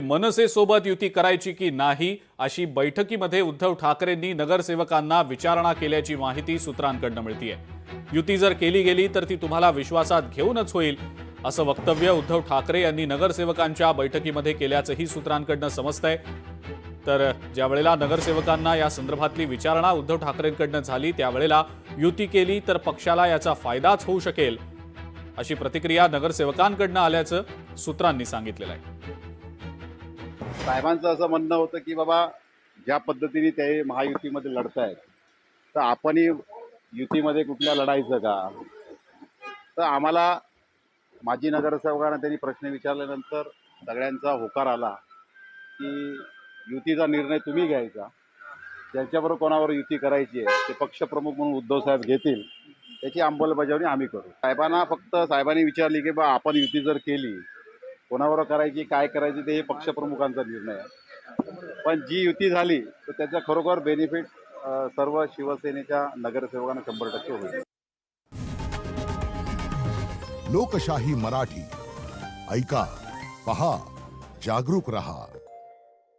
मनसेसोबत युती करायची की नाही अशी बैठकीमध्ये उद्धव ठाकरेंनी नगरसेवकांना विचारणा केल्याची माहिती सूत्रांकडून मिळतेय। युती जर केली गेली तर ती तुम्हाला विश्वासात घेऊनच होईल असं वक्तव्य उद्धव ठाकरे यांनी नगरसेवकांच्या बैठकीमध्ये केल्याचंही सूत्रांकडून समजतंय। तर ज्यावेळेला नगरसेवकांना या संदर्भातली विचारणा उद्धव ठाकरेंकडून झाली त्यावेळेला युती केली तर पक्षाला याचा फायदाच होऊ शकेल अशी प्रतिक्रिया नगरसेवकांकडून आल्याचं सूत्रांनी सांगितलेलं आहे। साहेबांचं असं म्हणणं होतं की बाबा ज्या पद्धतीने ते महायुतीमध्ये लढतायत तर आपणही युतीमध्ये कुठल्या लढायचं का। तर आम्हाला माजी नगरसेवकांना त्यांनी प्रश्न विचारल्यानंतर सगळ्यांचा होकार आला की युतीचा निर्णय तुम्ही घ्यायचा, ज्यांच्याबरोबर कोणावर युती करायची आहे ते पक्षप्रमुख म्हणून उद्धव साहेब घेतील, त्याची अंमलबजावणी आम्ही करू। साहेबांनी विचारली की बा आपण युती जर केली कोणावर करायची काय करायची ते हे पक्षप्रमुखांचा निर्णय आहे, पण जी युती झाली तर त्याचा खरोखर बेनिफिट सर्व शिवसेनेच्या नगरसेवकांना 100% होईल। लोकशाही मराठी ऐका, पहा, जागरूक रहा।